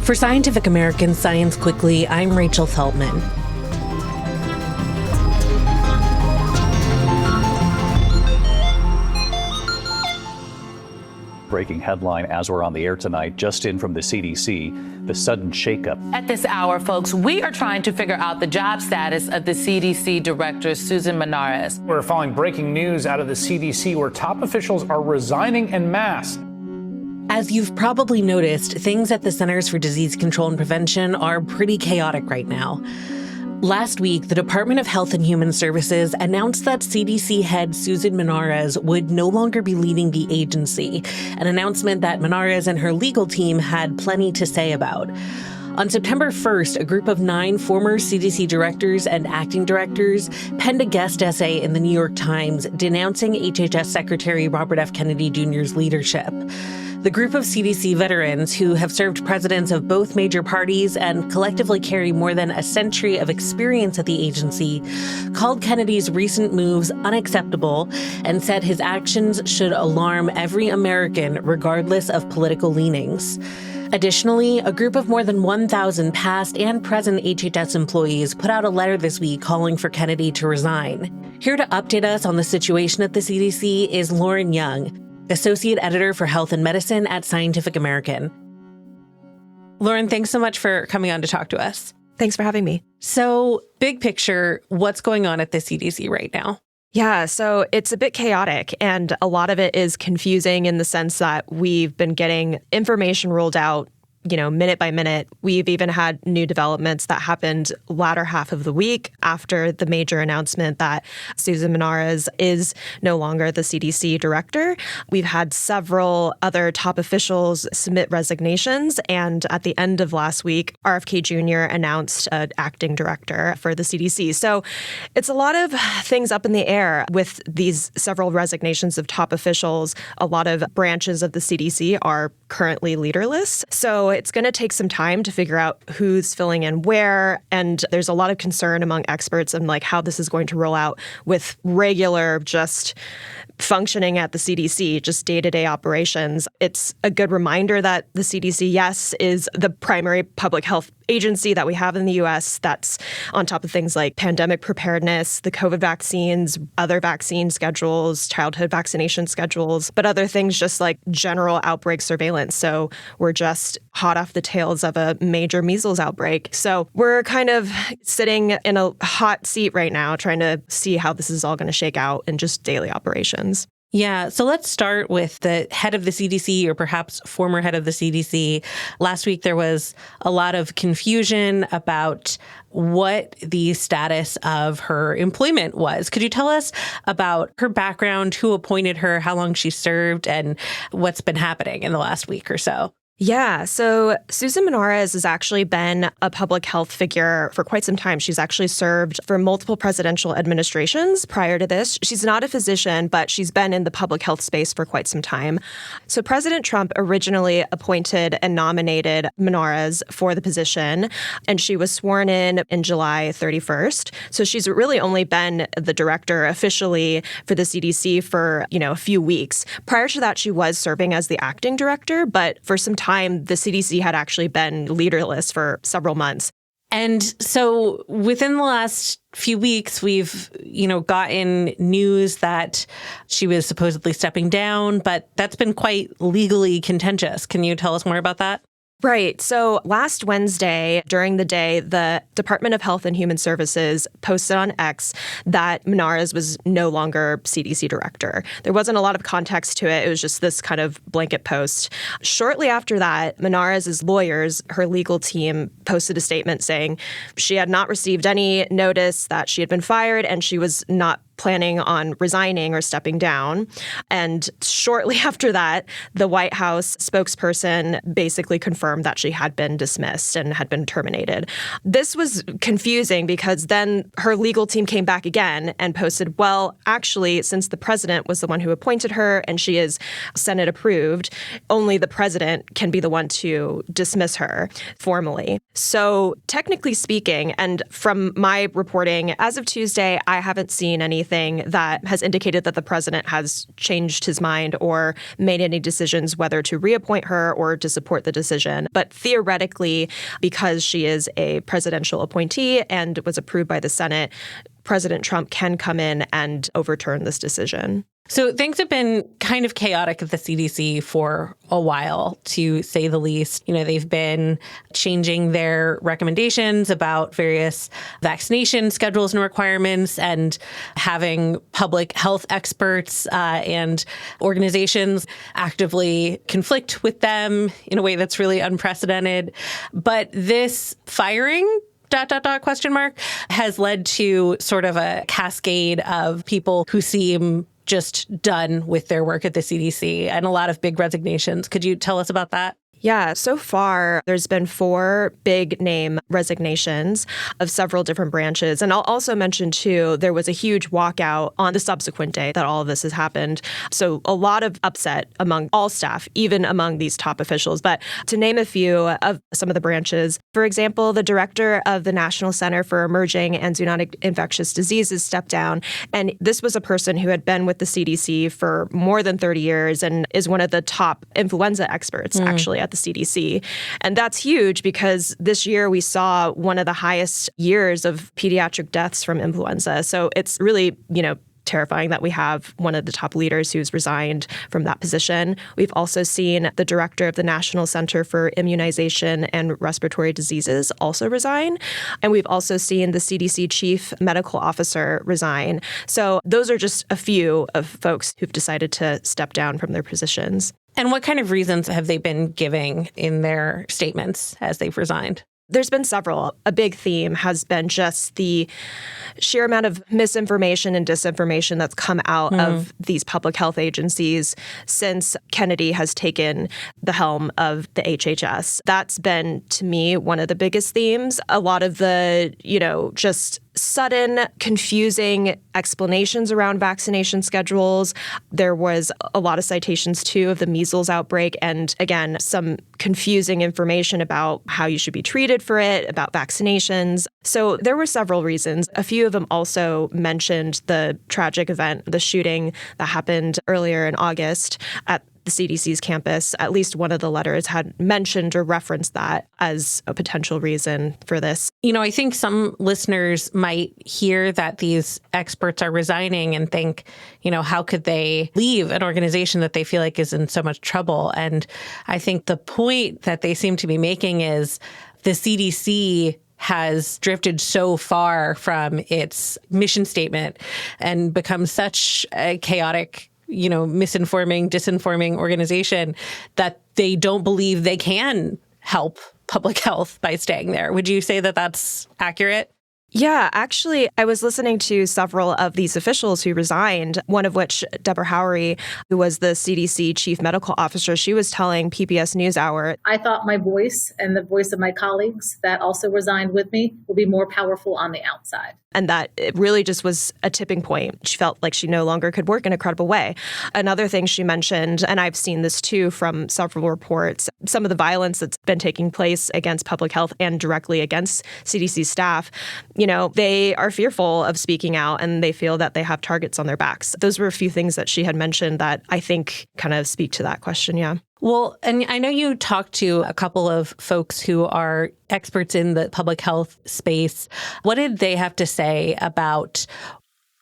For Scientific American Science Quickly, I'm Rachel Feltman. Breaking headline as we're on the air tonight, just in from the CDC, the sudden shakeup. At this hour, folks, we are trying to figure out the job status of the CDC director, Susan Monarez. We're following breaking news out of the CDC where top officials are resigning en masse. As you've probably noticed, things at the Centers for Disease Control and Prevention are pretty chaotic right now. Last week, the Department of Health and Human Services announced that CDC head Susan Monarez would no longer be leading the agency, an announcement that Monarez and her legal team had plenty to say about. On September 1st, a group of 9 former CDC directors and acting directors penned a guest essay in the New York Times denouncing HHS Secretary Robert F. Kennedy Jr.'s leadership. The group of CDC veterans who have served presidents of both major parties and collectively carry more than a century of experience at the agency called Kennedy's recent moves unacceptable and said his actions should alarm every American regardless of political leanings. Additionally, a group of more than 1,000 past and present HHS employees put out a letter this week calling for Kennedy to resign. Here to update us on the situation at the CDC is Lauren Young, Associate Editor for Health and Medicine at Scientific American. Lauren, thanks so much for coming on to talk to us. Thanks for having me. So, big picture, what's going on at the CDC right now? Yeah, so it's a bit chaotic, and a lot of it is confusing in the sense that we've been getting information rolled out, minute by minute. We've even had new developments that happened latter half of the week after the major announcement that Susan Monarez is no longer the CDC director. We've had several other top officials submit resignations, and at the end of last week, RFK Jr. announced an acting director for the CDC. So it's a lot of things up in the air with these several resignations of top officials. A lot of branches of the CDC are currently leaderless. So it's going to take some time to figure out who's filling in where. And there's a lot of concern among experts on how this is going to roll out with regular just functioning at the CDC, just day-to-day operations. It's a good reminder that the CDC, yes, is the primary public health agency that we have in the U.S. that's on top of things like pandemic preparedness, the COVID vaccines, other vaccine schedules, childhood vaccination schedules, but other things just like general outbreak surveillance. So we're just hot off the tails of a major measles outbreak. So we're kind of sitting in a hot seat right now, trying to see how this is all going to shake out in just daily operations. Yeah, so let's start with the head of the CDC, or perhaps former head of the CDC. Last week, there was a lot of confusion about what the status of her employment was. Could you tell us about her background, who appointed her, how long she served, and what's been happening in the last week or so? Yeah, so Susan Monarez has actually been a public health figure for quite some time. She's actually served for multiple presidential administrations prior to this. She's not a physician, but she's been in the public health space for quite some time. So President Trump originally appointed and nominated Monarez for the position, and she was sworn in July 31st. So she's really only been the director officially for the CDC for, a few weeks. Prior to that, she was serving as the acting director, but for some time, the CDC had actually been leaderless for several months. And so within the last few weeks, we've, gotten news that she was supposedly stepping down, but that's been quite legally contentious. Can you tell us more about that? Right. So last Wednesday, during the day, the Department of Health and Human Services posted on X that Monarez was no longer CDC director. There wasn't a lot of context to it. It was just this kind of blanket post. Shortly after that, Monarez's lawyers, her legal team, posted a statement saying she had not received any notice that she had been fired and she was not planning on resigning or stepping down. And shortly after that, the White House spokesperson basically confirmed that she had been dismissed and had been terminated. This was confusing because then her legal team came back again and posted, well, actually, since the president was the one who appointed her and she is Senate approved, only the president can be the one to dismiss her formally. So technically speaking, and from my reporting, as of Tuesday, I haven't seen anything that has indicated that the president has changed his mind or made any decisions whether to reappoint her or to support the decision. But theoretically, because she is a presidential appointee and was approved by the Senate, President Trump can come in and overturn this decision. So things have been kind of chaotic at the CDC for a while, to say the least. You know, they've been changing their recommendations about various vaccination schedules and requirements and having public health experts and organizations actively conflict with them in a way that's really unprecedented. But this firing question mark has led to sort of a cascade of people who seem just done with their work at the CDC and a lot of big resignations. Could you tell us about that? Yeah, so far, there's been 4 big name resignations of several different branches. And I'll also mention, too, there was a huge walkout on the subsequent day that all of this has happened. So a lot of upset among all staff, even among these top officials. But to name a few of some of the branches, for example, the director of the National Center for Emerging and Zoonotic Infectious Diseases stepped down. And this was a person who had been with the CDC for more than 30 years and is one of the top influenza experts, actually, at the CDC. And that's huge because this year we saw one of the highest years of pediatric deaths from influenza. So it's really, terrifying that we have one of the top leaders who's resigned from that position. We've also seen the director of the National Center for Immunization and Respiratory Diseases also resign. And we've also seen the CDC chief medical officer resign. So those are just a few of folks who've decided to step down from their positions. And what kind of reasons have they been giving in their statements as they've resigned? There's been several. A big theme has been just the sheer amount of misinformation and disinformation that's come out of these public health agencies since Kennedy has taken the helm of the HHS. That's been, to me, one of the biggest themes. A lot of the, just sudden, confusing explanations around vaccination schedules. There was a lot of citations, too, of the measles outbreak. And again, some confusing information about how you should be treated for it, about vaccinations. So there were several reasons. A few of them also mentioned the tragic event, the shooting that happened earlier in August at the CDC's campus. At least one of the letters had mentioned or referenced that as a potential reason for this. I think some listeners might hear that these experts are resigning and think, how could they leave an organization that they feel like is in so much trouble? And I think the point that they seem to be making is the CDC has drifted so far from its mission statement and become such a chaotic, misinforming, disinforming organization that they don't believe they can help public health by staying there. Would you say that that's accurate? Yeah, actually, I was listening to several of these officials who resigned, one of which, Deborah Howery, who was the CDC chief medical officer, she was telling PBS NewsHour, I thought my voice and the voice of my colleagues that also resigned with me will be more powerful on the outside. And that it really just was a tipping point. She felt like she no longer could work in a credible way. Another thing she mentioned, and I've seen this too from several reports, some of the violence that's been taking place against public health and directly against CDC staff, they are fearful of speaking out and they feel that they have targets on their backs. Those were a few things that she had mentioned that I think kind of speak to that question, yeah. Well, and I know you talked to a couple of folks who are experts in the public health space. What did they have to say about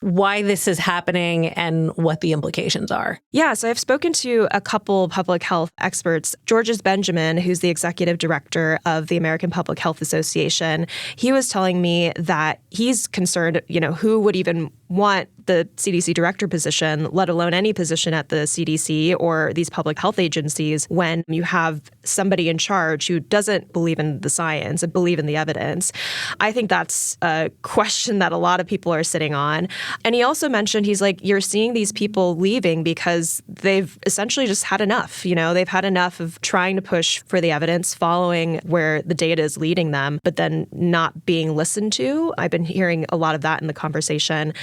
why this is happening and what the implications are? Yeah, so I've spoken to a couple public health experts. Georges Benjamin, who's the executive director of the American Public Health Association, he was telling me that he's concerned, who would even want the CDC director position, let alone any position at the CDC or these public health agencies, when you have somebody in charge who doesn't believe in the science and believe in the evidence. I think that's a question that a lot of people are sitting on. And he also mentioned, he's like, you're seeing these people leaving because they've essentially just had enough. They've had enough of trying to push for the evidence, following where the data is leading them, but then not being listened to. I've been hearing a lot of that in the conversation.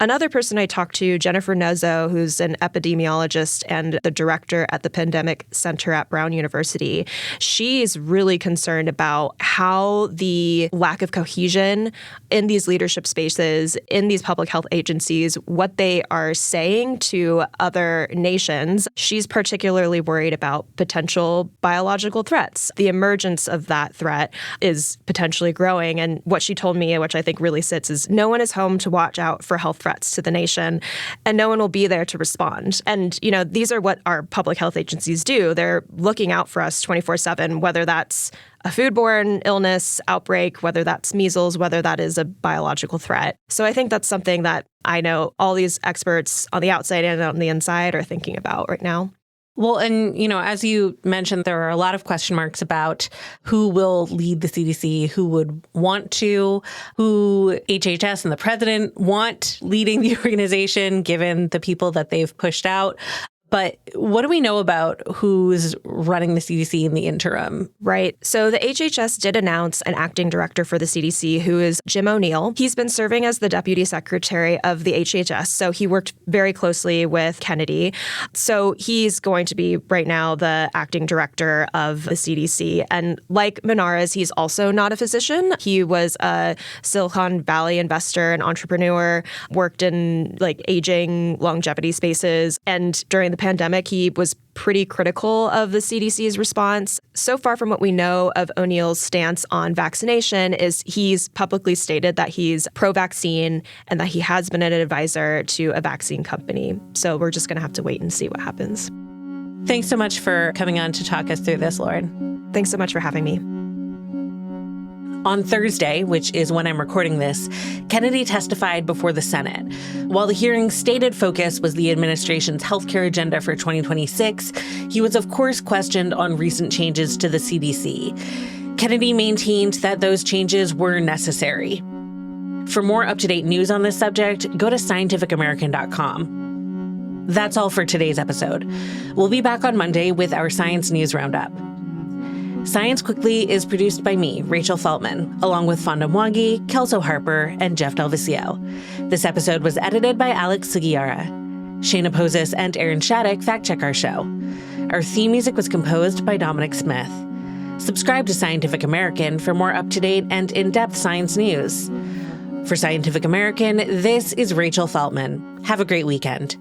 Another person I talked to, Jennifer Nuzzo, who's an epidemiologist and the director at the Pandemic Center at Brown University, she's really concerned about how the lack of cohesion in these leadership spaces, in these public health agencies, what they are saying to other nations. She's particularly worried about potential biological threats. The emergence of that threat is potentially growing. And what she told me, which I think really sits, is no one is home to watch out for health threats to the nation, and no one will be there to respond. And, these are what our public health agencies do. They're looking out for us 24/7, whether that's a foodborne illness outbreak, whether that's measles, whether that is a biological threat. So I think that's something that I know all these experts on the outside and on the inside are thinking about right now. Well, and, as you mentioned, there are a lot of question marks about who will lead the CDC, who would want to, who HHS and the president want leading the organization, given the people that they've pushed out. But what do we know about who's running the CDC in the interim? Right. So the HHS did announce an acting director for the CDC, who is Jim O'Neill. He's been serving as the deputy secretary of the HHS. So he worked very closely with Kennedy. So he's going to be right now the acting director of the CDC. And like Monarez, he's also not a physician. He was a Silicon Valley investor and entrepreneur, worked in aging longevity spaces. And during the pandemic, he was pretty critical of the CDC's response. So far from what we know of O'Neill's stance on vaccination is he's publicly stated that he's pro-vaccine and that he has been an advisor to a vaccine company. So we're just going to have to wait and see what happens. Thanks so much for coming on to talk us through this, Lauren. Thanks so much for having me. On Thursday, which is when I'm recording this, Kennedy testified before the Senate. While the hearing's stated focus was the administration's healthcare agenda for 2026, he was, of course, questioned on recent changes to the CDC. Kennedy maintained that those changes were necessary. For more up-to-date news on this subject, go to scientificamerican.com. That's all for today's episode. We'll be back on Monday with our Science News Roundup. Science Quickly is produced by me, Rachel Feltman, along with Fonda Mwangi, Kelso Harper, and DelViscio. This episode was edited by Alex Sugiura. Shayna, Posses, and Aaron Shattuck fact-check our show. Our theme music was composed by Dominic Smith. Subscribe to Scientific American for more up-to-date and in-depth science news. For Scientific American, this is Rachel Feltman. Have a great weekend.